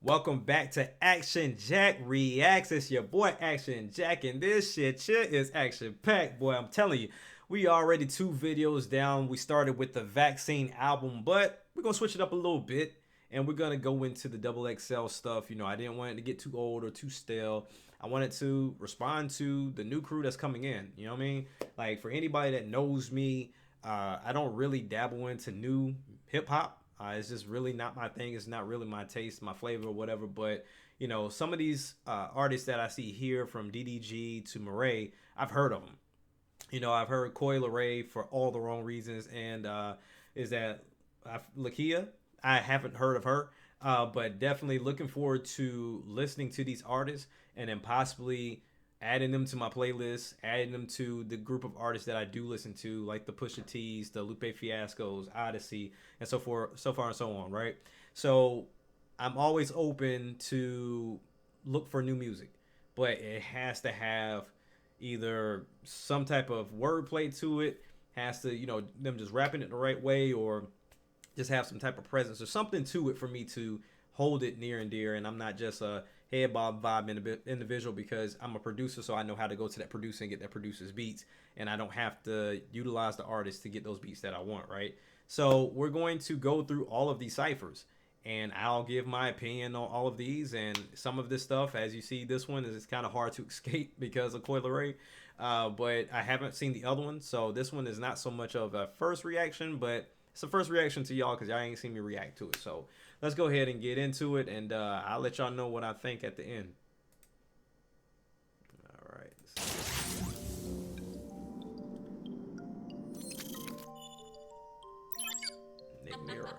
Welcome back to Action Jack Reacts. It's your boy Action Jack, and this shit is action packed, boy. I'm telling you, we already 2 videos down. We started with the Vaccine album, but we're gonna switch it up a little bit, and we're gonna go into the XXL stuff. I didn't want it to get too old or too stale. I wanted to respond to the new crew that's coming in. You know what I mean? Like, for anybody that knows me, I don't really dabble into new hip hop. It's just really not my thing. It's not really my taste, my flavor, or whatever. But some of these artists that I see here, from DDG to Marae, I've heard of them. I've heard Coi Leray for all the wrong reasons, and is that Lakia? I haven't heard of her, but definitely looking forward to listening to these artists and then possibly adding them to my playlist, adding them to the group of artists that I do listen to, like the Pusha T's, the Lupe Fiascos, Odyssey, and so forth, so far and so on, right? So I'm always open to look for new music, but it has to have either some type of wordplay to it, has to, them just rapping it the right way, or just have some type of presence or something to it for me to hold it near and dear. And I'm not just a head bob vibe individual, because I'm a producer, so I know how to go to that producer and get that producer's beats, and I don't have to utilize the artist to get those beats that I want, right? So we're going to go through all of these ciphers, and I'll give my opinion on all of these. And some of this stuff, as you see, this one is kind of hard to escape because of Coi Leray, but I haven't seen the other one, so this one is not so much of a first reaction, but it's a first reaction to y'all because y'all ain't seen me react to it. So let's go ahead and get into it, and I'll let y'all know what I think at the end. All right. Nick Mirror.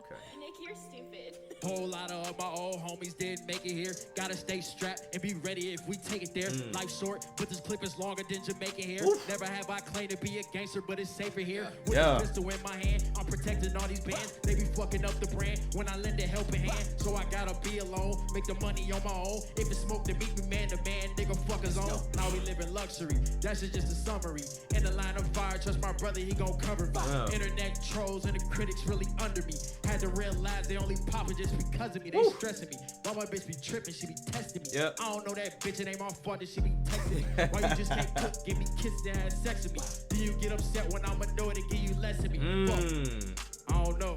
Okay. Nick, you're stupid. Whole lot of my old homies didn't make it here. Gotta stay strapped and be ready if we take it there. Life short, but this clip is longer than Jamaica here. Oof. Never have I claimed to be a gangster, but it's safer here. With Yeah. a pistol in my hand, I'm protecting all these bands. They be fucking up the brand when I lend a helping hand. So I gotta be alone, make the money on my own. If it's smoke, then meet me man to man, nigga fuckers on. Now we live in luxury, that's just a summary. In the line of fire, trust my brother, he gon' cover me. Wow. Internet trolls and the critics really under me. Had to realize they only poppin' just because of me. They stressing me. Why my bitch be tripping? She be testing me. Yep. I don't know that bitch. It ain't my fault that she be texting me. Why you just can't cook? Give me kisses and have sex with me. Do you get upset when I'm annoyed and give you less of me? Fuck. I don't know.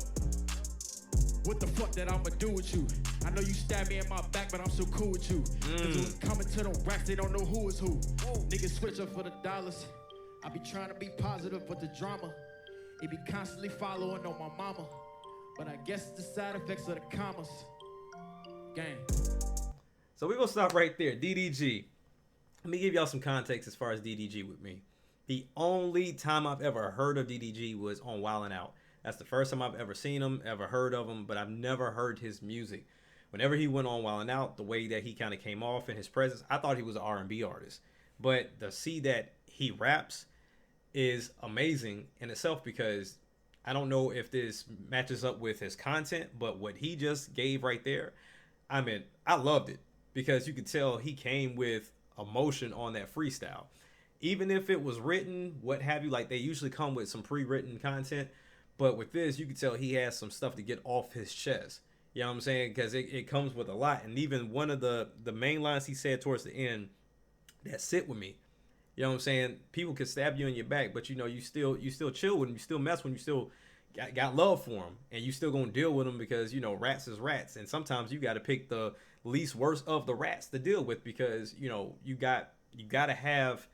What the fuck that I'ma do with you? I know you stabbed me in my back, but I'm so cool with you. Cause when it coming to them racks, they don't know who is who. Niggas switch up for the dollars. I be trying to be positive, but the drama, it be constantly following on my mama. But I guess it's the side effects of the commas. Gang. So we're going to stop right there. DDG. Let me give y'all some context as far as DDG with me. The only time I've ever heard of DDG was on Wildin' Out. That's the first time I've ever seen him, ever heard of him, but I've never heard his music. Whenever he went on Wildin' Out, the way that he kind of came off in his presence, I thought he was an R&B artist. But to see that he raps is amazing in itself, because I don't know if this matches up with his content, but what he just gave right there, I mean, I loved it, because you could tell he came with emotion on that freestyle. Even if it was written, what have you, like they usually come with some pre-written content, but with this, you could tell he has some stuff to get off his chest. You know what I'm saying? Because it comes with a lot. And even one of the main lines he said towards the end that sit with me. You know what I'm saying? People can stab you in your back, but you still chill with them, you still mess with them, you still got love for them, and you still gonna deal with them, because rats is rats, and sometimes you got to pick the least worst of the rats to deal with, because you got to have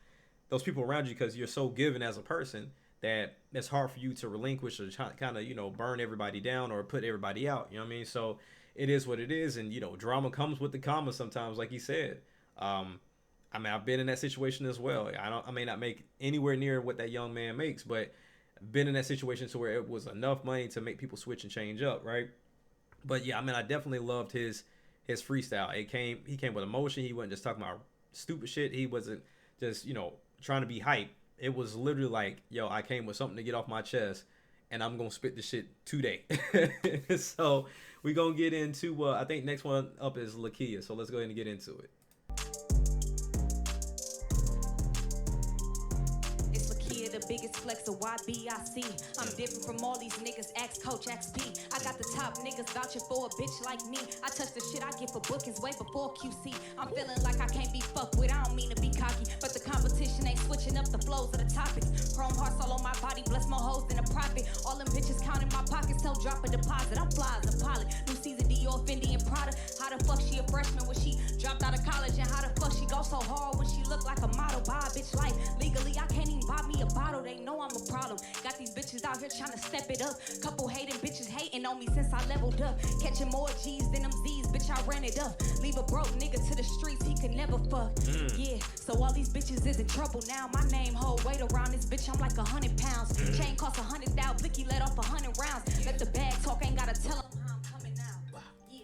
those people around you, because you're so given as a person that it's hard for you to relinquish or kind of burn everybody down or put everybody out. You know what I mean? So it is what it is, and drama comes with the commas sometimes, like he said. I mean, I've been in that situation as well. I may not make anywhere near what that young man makes, but been in that situation to where it was enough money to make people switch and change up, right? But yeah, I mean, I definitely loved his freestyle. He came with emotion. He wasn't just talking about stupid shit. He wasn't just trying to be hype. It was literally like, yo, I came with something to get off my chest, and I'm gonna spit this shit today. So we're gonna get into I think next one up is Lakia. So let's go ahead and get into it. biggest flex of YBIC. I'm different from all these niggas, ask Coach XP. I got the top niggas vouching for a bitch like me. I touch the shit I get for bookings way before QC. I'm feeling like I can't be fucked with, I don't mean to be cocky, but the competition ain't switching up the flows of the topics. Chrome hearts all on my body, bless more hoes than a profit. All them bitches counting my pockets, tell drop a deposit. I'm fly as a pilot, new season Dior, Fendi, and Prada. How the fuck she a freshman when she dropped out of college? And how the fuck she go so hard when she look like a model? Buy a bitch life, legally I can't even buy me a bottle. They know I'm a problem, got these bitches out here trying to step it up. Couple hating bitches hating on me since I leveled up. Catching more G's than them Z's, bitch I ran it up. Leave a broke nigga to the streets, he can never fuck. Yeah, so all these bitches is in trouble now. My name hold weight around this bitch, I'm like 100 pounds. Chain cost 100,000, blicky let off 100 rounds. Let the bag talk, ain't gotta tell him how I'm coming now. Yeah.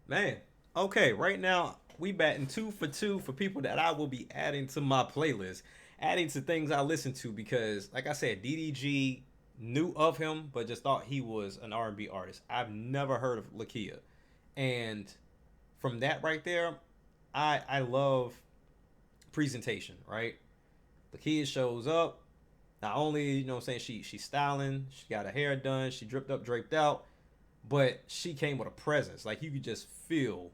Man, okay, right now we batting 2 for 2 for people that I will be adding to my playlist, adding to things I listen to, because like I said, DDG knew of him but just thought he was an R&B artist. I've never heard of Lakia, and from that right there, I love presentation, right? Lakia shows up, not only, you know what I'm saying, she's styling, she got her hair done, she dripped up, draped out, but she came with a presence. Like you could just feel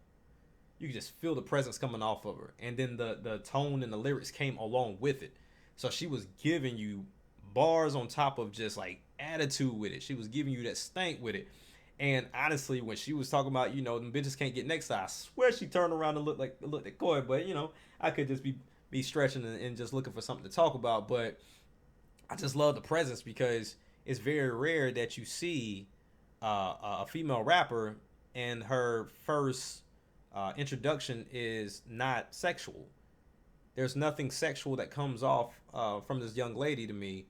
the presence coming off of her, and then the tone and the lyrics came along with it. So she was giving you bars on top of just like attitude with it. She was giving you that stank with it. And honestly, when she was talking about, you know, them bitches can't get next to, I swear she turned around and looked at Coy. But you know, I could just be stretching and just looking for something to talk about. But I just love the presence, because it's very rare that you see a female rapper and her first introduction is not sexual. There's nothing sexual that comes off from this young lady to me.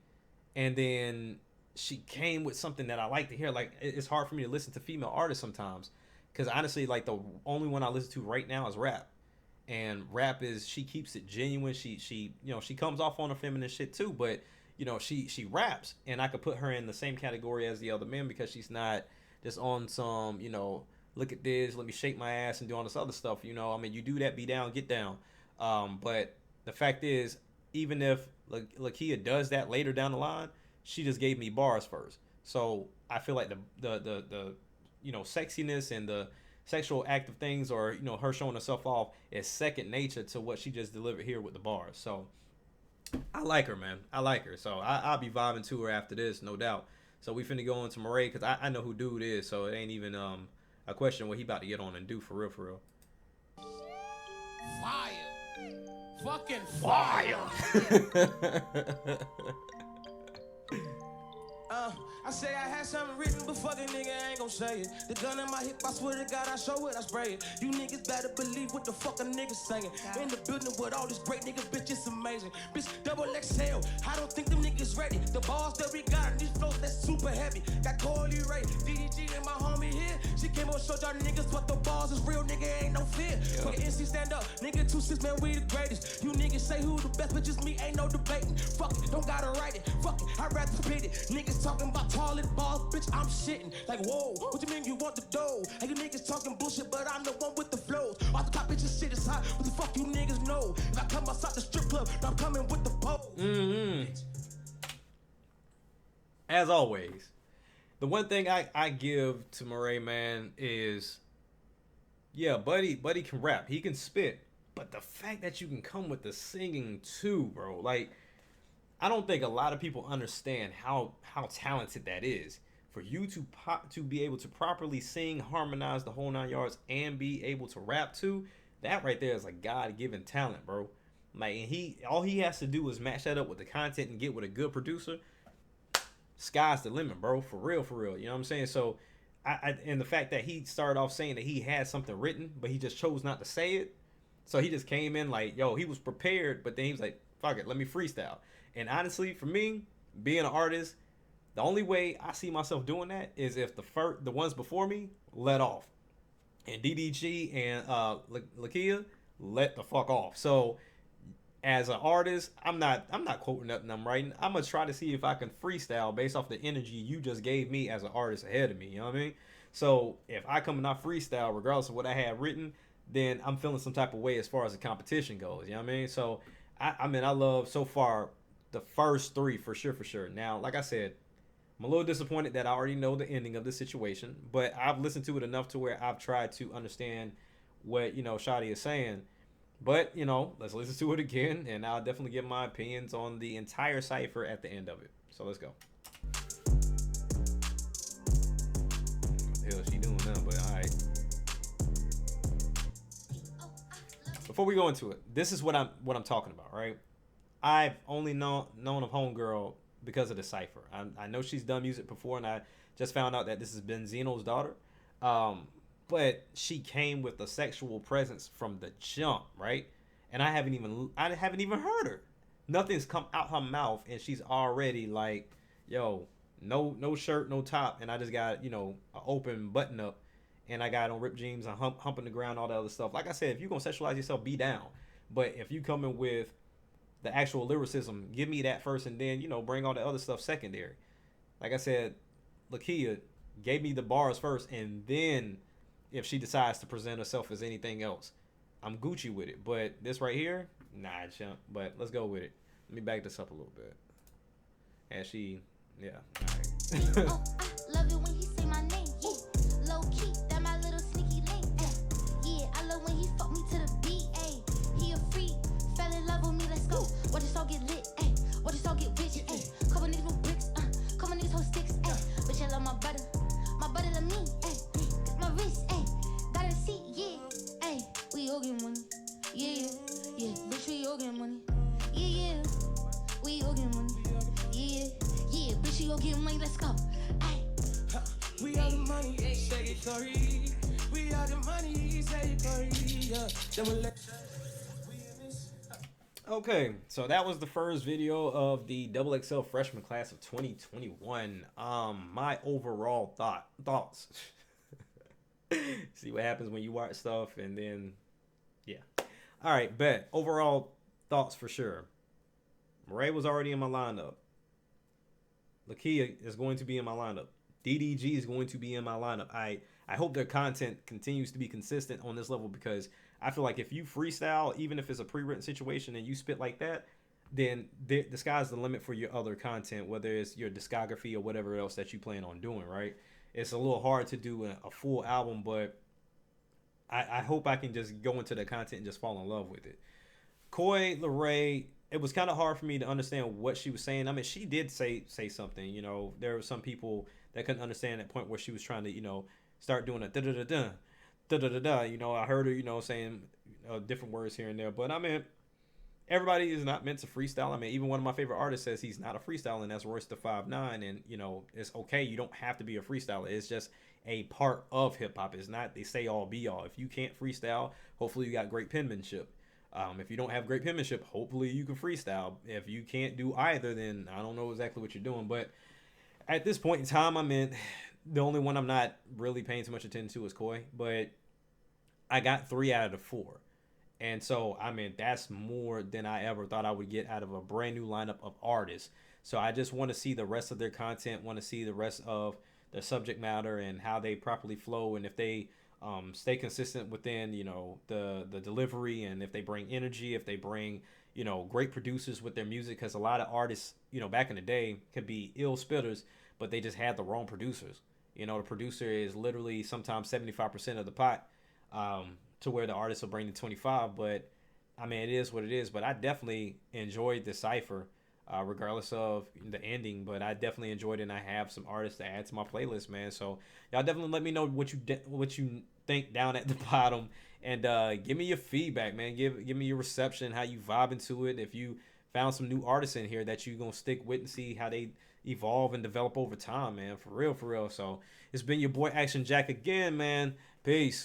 And then she came with something that I like to hear. Like, it's hard for me to listen to female artists sometimes, because honestly, like, the only one I listen to right now is rap. And rap is, she keeps it genuine. She you know, she comes off on her feminine shit too, but you know, she raps, and I could put her in the same category as the other men, because she's not just on some, you know, look at this, let me shake my ass and do all this other stuff. You know, I mean, you do that, be down, get down. But the fact is, even if Lakia does that later down the line, she just gave me bars first. So I feel like the you know, sexiness and the sexual act of things, or you know, her showing herself off, is second nature to what she just delivered here with the bars. So I like her, man. I like her. So I'll be vibing to her after this, no doubt. So we finna go into Marae, because I know who dude is, so it ain't even a question what he about to get on and do for real, for real. Fire. Fucking fire. I say I had something written, but fuck a nigga, I ain't gon' say it. The gun in my hip, I swear to God, I show it, I spray it. You niggas better believe what the fuck a nigga saying. In the building with all this great niggas, bitch, it's amazing. Bitch, double XL, I don't think them niggas ready. The bars that we got in these flows, that's super heavy. Got Corley Ray, DDG and my homie here. She came on show y'all niggas, but the bars is real, nigga, ain't no fear. Fuck NC stand up, nigga 2-6, man, we the greatest. You niggas say who the best, but just me, ain't no debating. Fuck it, don't gotta write it, fuck it, I'd rather spit it. Niggas talking about toilet balls, bitch, I'm shitting. Like, whoa, what you mean you want the dough? And you niggas talking bullshit, but I'm the one with the flows. Off the top, bitches, shit is hot. What the fuck you niggas know? If I come outside the strip club, I'm coming with the pole. As always, the one thing I give to Marae, man, is, yeah, buddy can rap. He can spit. But the fact that you can come with the singing too, bro, like, I don't think a lot of people understand how talented that is. For you to be able to properly sing, harmonize the whole 9 yards, and be able to rap too, that right there is a God-given talent, bro. Like, and all he has to do is match that up with the content and get with a good producer. Sky's the limit, bro. For real, for real. You know what I'm saying? So, and the fact that he started off saying that he had something written, but he just chose not to say it. So he just came in like, yo, he was prepared, but then he was like, fuck it, let me freestyle. And honestly, for me, being an artist, the only way I see myself doing that is if the ones before me let off, and DDG and Lakia let the fuck off. So as an artist, I'm not quoting nothing I'm writing. I'm gonna try to see if I can freestyle based off the energy you just gave me as an artist ahead of me. You know what I mean? So if I come and I freestyle, regardless of what I had written, then I'm feeling some type of way as far as the competition goes. You know what I mean? So I mean, I love so far the first three for sure. Now, like I said, I'm a little disappointed that I already know the ending of the situation, but I've listened to it enough to where I've tried to understand what, Shadi is saying. But, let's listen to it again, and I'll definitely give my opinions on the entire cipher at the end of it. So let's go. What the hell is she doing now? But all right. Before we go into it, this is what I'm talking about, right? I've only known of Homegirl because of the cipher. I know she's done music before, and I just found out that this is Benzino's daughter. But she came with a sexual presence from the jump, right? And I haven't even heard her. Nothing's come out her mouth, and she's already like, yo, no shirt, no top, and I just got an open button up, and I got on ripped jeans and humping the ground, all that other stuff. Like I said, if you're gonna sexualize yourself, be down. But if you come in with the actual lyricism, give me that first, and then bring all the other stuff secondary. Like I said, Lakia gave me the bars first, and then if she decides to present herself as anything else, I'm Gucci with it. But this right here, nah, chump. But let's go with it. Let me back this up a little bit. And she, yeah, all right. Oh, I love it when he say my name, yeah. Low key, that my little sneaky link, yeah. I love when he fuck me to the beat, ayy. He a freak, fell in love with me, let's go. Watch this all get lit, ayy. Watch this all get rich, ayy. Couple niggas with bricks, couple niggas hold sticks, ayy. Bitch, I love my butter love me, ayy. Got my wrist, ayy. Got a seat, yeah, ayy. We all get money, yeah. Bitch, we all get money, yeah. We all get money, yeah. Bitch, we all get money, let's go, ayy. We are the money, say it, Corey. We are the money, say it, Corey. Yeah. Okay, so that was the first video of the XXL Freshman class of 2021. My overall thoughts. See what happens when you watch stuff, and then, yeah. All right, bet. Overall thoughts for sure. Marae was already in my lineup. Lakia is going to be in my lineup. DDG is going to be in my lineup. I hope their content continues to be consistent on this level, because I feel like if you freestyle, even if it's a pre-written situation and you spit like that, then the sky's the limit for your other content, whether it's your discography or whatever else that you plan on doing, right? It's a little hard to do a full album, but I hope I can just go into the content and just fall in love with it. Coi Leray, it was kind of hard for me to understand what she was saying. I mean, she did say something, there were some people that couldn't understand that point where she was trying to, start doing a da-da-da-da. I heard her, saying different words here and there. But I mean, everybody is not meant to freestyle. I mean, even one of my favorite artists says he's not a freestyler, and that's Royce the 5'9". And it's okay. You don't have to be a freestyler. It's just a part of hip hop. It's not they say all be all. If you can't freestyle, hopefully you got great penmanship. If you don't have great penmanship, hopefully you can freestyle. If you can't do either, then I don't know exactly what you're doing. But at this point in time, I mean, the only one I'm not really paying too much attention to is Coi, but I got 3 out of the 4. And so, I mean, that's more than I ever thought I would get out of a brand new lineup of artists. So I just want to see the rest of their content, want to see the rest of their subject matter and how they properly flow, and if they stay consistent within, the delivery, and if they bring energy, if they bring, great producers with their music, because a lot of artists, back in the day could be ill spitters, but they just had the wrong producers. The producer is literally sometimes 75% of the pot, to where the artist will bring the 25. But I mean, it is what it is. But I definitely enjoyed the cipher, regardless of the ending. But I definitely enjoyed it, and I have some artists to add to my playlist, man. So y'all definitely let me know what you think down at the bottom, and give me your feedback, man. Give me your reception, how you vibing to it. If you found some new artists in here that you gonna stick with and see how they evolve and develop over time, man. For real. So it's been your boy Action Jack again, man. Peace.